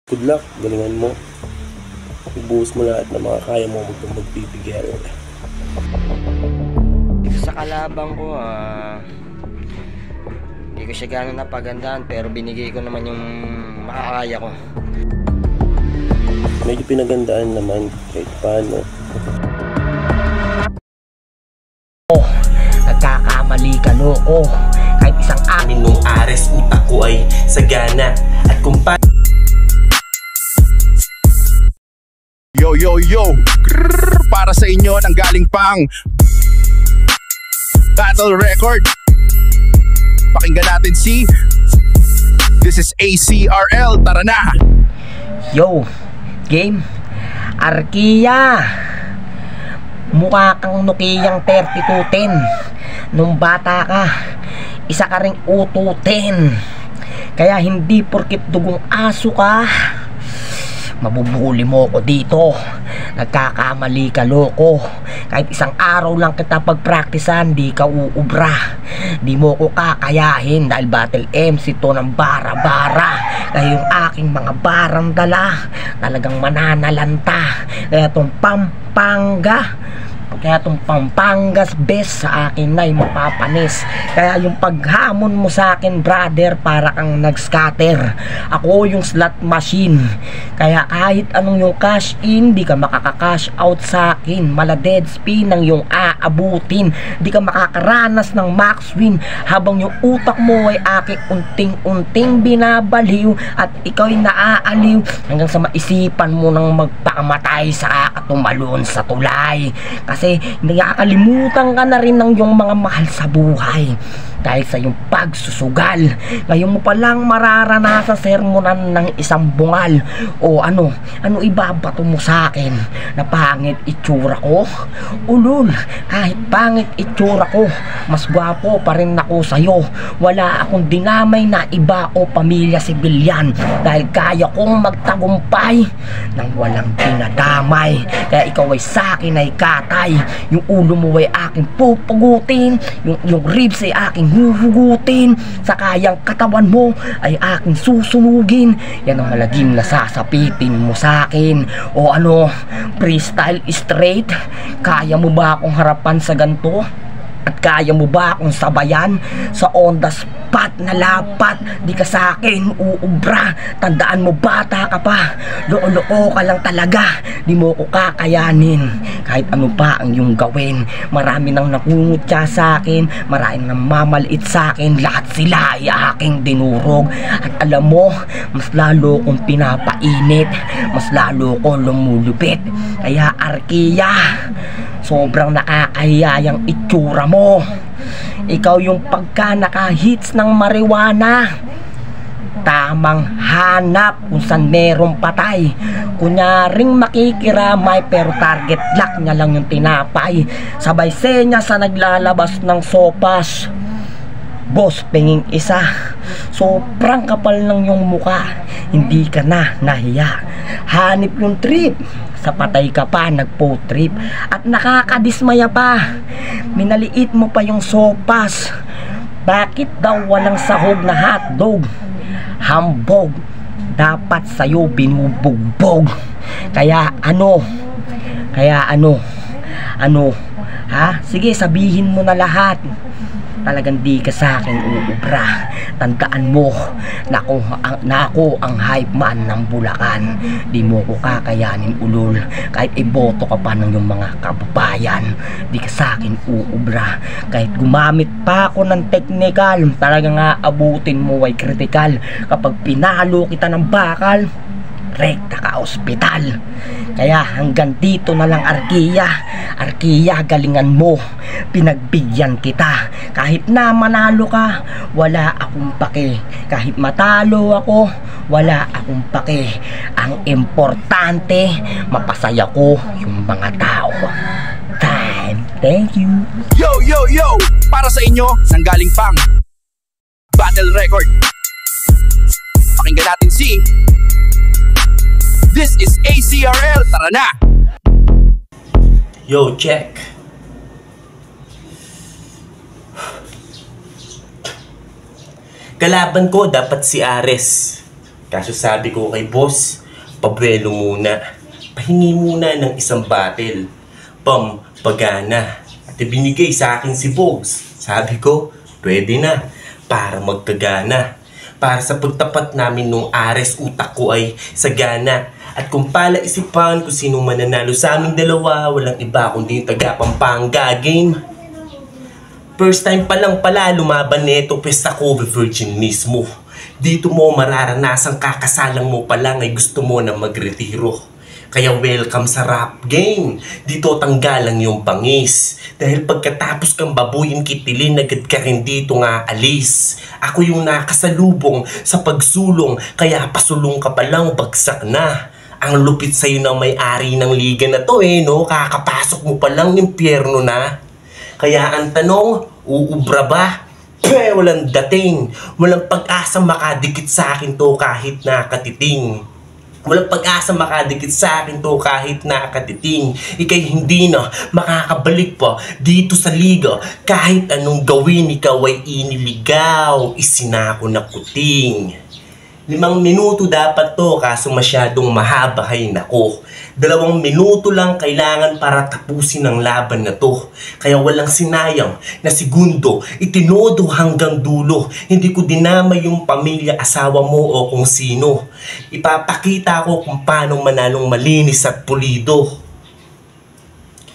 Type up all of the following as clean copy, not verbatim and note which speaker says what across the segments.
Speaker 1: Good luck, galingan mo. Ibuhos mo lahat ng mga kaya mo, huwag kang magpipigil.
Speaker 2: Sa kalabang ko, hindi ko siya gano'n napagandaan, pero binigay ko naman yung makakaya ko.
Speaker 1: Medyo pinagandaan naman kahit paano.
Speaker 2: Nagkakamali ka, loko. Kahit isang
Speaker 1: amin nung Ares, utak ko ay sagana. At kung
Speaker 3: Yo yo yo, grrr, para sa inyo nang galing pang Battle Record. Pakinggan natin si This is ACRL, tara na.
Speaker 2: Yo, game Arkia. Mukha kang Nokiyang 3210. Nung bata ka, isa ka ring ututin. Kaya hindi porkit dugong aso ka, mabubuli mo ko dito. Nagkakamali ka, loko. Kahit isang araw lang kita pagpraktisan, di ka uubra. Di mo ko kakayahin dahil battle MC to ng bara-bara. Kaya yung aking mga barang dala talagang mananalanta. Kaya tong Pampangas best sa akin na yung mapapanis. Kaya yung paghamon mo sa akin, brother, para kang nag-scatter. Ako yung slot machine. Kaya kahit anong yung cash in, di ka makaka-cash out sa akin. Mala dead spin ang yung aabutin. Di ka makakaranas ng max win habang yung utak mo ay aking unting-unting binabaliw at ikaw'y naaaliw hanggang sa maisipan mo nang magpakamatay sa katumalon sa tulay. Kasi nakakalimutan ka na rin ng yung mga mahal sa buhay dahil sa yung pagsusugal. Ngayon mo palang mararanasan sermonan ng isang bungal. O ano ibabato mo sa akin? Na pangit itsura ko? Ulul, kahit pangit itsura ko, mas gwapo pa rin ako sa'yo. Wala akong dinamay na iba o pamilya sibilyan dahil kaya kong magtagumpay nang walang dinadamay. Kaya ikaw ay sa'kin ay katay. Yung ulo mo ay aking pupugutin, yung ribs ay aking huhugutin, sa kayang katawan mo ay aking susunugin. Yan ang malagim na sasapitin mo sa akin. O ano, freestyle straight? Kaya mo ba akong harapan sa ganito? At kaya mo ba akong sabayan sa on the spot na lapat? Di ka sa akin uubra. Tandaan mo, bata ka pa, loko ka lang talaga. Di mo ko kakayanin kahit ano pa ang iyong gawin. Marami nang nakungutya sa akin, marami nang mamaliit sa akin. Lahat sila ay aking dinurog. At alam mo, mas lalo kong pinapainit, mas lalo kong lumulupit. Kaya Arkia, sobrang nakakahiyayang itsura mo. Ikaw yung pagka naka-hits ng marijuana, tamang hanap kung saan merong patay. Kunyaring makikiramay pero target lock niya lang yung tinapay. Sabay senya sa naglalabas ng sopas. Boss, penging isa. Sobrang kapal ng yung muka, hindi ka na nahiya. Hanip yung trip, sa patay ka pa nagpo-trip. At nakakadismaya pa, minaliit mo pa yung sopas. Bakit daw walang sahog na hotdog? Hambog, dapat sa'yo binubugbog. Kaya ano, ha? Sige, sabihin mo na lahat. Talagang di ka sa akin uubra. Tandaan mo na ako ang hype man ng Bulacan. Di mo ko kakayanin, ulol. Kahit iboto ka pa ng yung mga kababayan, di ka sa akin uubra. Kahit gumamit pa ako ng technical, talagang aabutin mo ay critical. Kapag pinalo kita ng bakal, rekta ka ospital. Kaya hanggang dito na lang, Arkia. Arkia, galingan mo. Pinagbigyan kita. Kahit na manalo ka, wala akong pake. Kahit matalo ako, wala akong pake. Ang importante, mapasaya ko yung mga tao. Time. Thank you.
Speaker 3: Yo yo yo, para sa inyo nang galing pang Battle Record. Pakinggan natin si This is ACRL, tara na!
Speaker 1: Yo, check. Kalaban ko dapat si Ares. Kaso sabi ko kay boss, pabuelo muna. Pahingi muna ng isang battle. Pagana. At ibinigay sa akin si Bogs. Sabi ko, pwede na. Para magkagana. Para sa pagtapat namin nung Ares, utak ko ay sagana. At kung pala isipan kung sino mananalo sa aming dalawa, walang iba kundi taga Pampanga game. First time pa lang pala lumaban neto, pesta ko virgin mismo. Dito mo mararanasang kakasalang mo pa lang ay gusto mo na magretiro. Kaya welcome sa rap game. Dito tanggalang yung pangis. Dahil pagkatapos kang babuyin kitilin, agad ka rin dito nga alis. Ako yung nakasalubong sa pagsulong, kaya pasulong ka palang bagsak na. Ang lupit sa'yo ng may-ari ng liga na to no? Kakapasok mo palang impyerno na. Kaya ang tanong, uubra ba? Walang dating. Walang pag-asa makadikit sa akin to kahit nakatiting. Walang pag-asa makadikit sa akin to kahit nakatiting. Ika'y hindi na makakabalik pa dito sa liga. Kahit anong gawin, ikaw ay iniligaw. Isinako na kuting. 5 minuto dapat to, kaso masyadong mahaba, hay nako. 2 minuto lang kailangan para tapusin ang laban na to. Kaya walang sinayang na segundo, itinodo hanggang dulo. Hindi ko dinamay yung pamilya, asawa mo o kung sino. Ipapakita ko kung paano manalong malinis at pulido.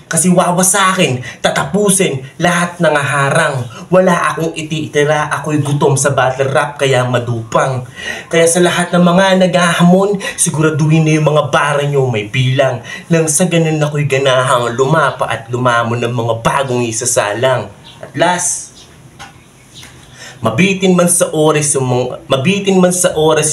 Speaker 1: Kasi wawasakin, tatapusin lahat ng harang. Wala akong itiitira, ako'y gutom sa battle rap kaya madupang. Kaya sa lahat ng mga naghahamon, siguraduhin na yung mga bara nyo may bilang. Nang sa ganun ako'y ganahang lumapa at lumamon ng mga bagong isasalang. At last, mabitin man sa oras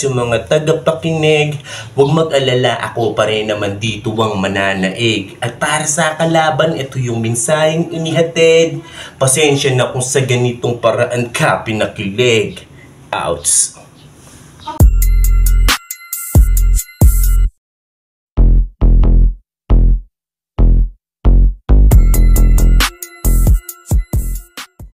Speaker 1: yung mga tagapakinig, huwag mag-alala, ako pa rin naman dito ang mananaig. At para sa kalaban, ito yung mensaheng inihatid. Pasensya na kung sa ganitong paraan ka pinakilig. Outs.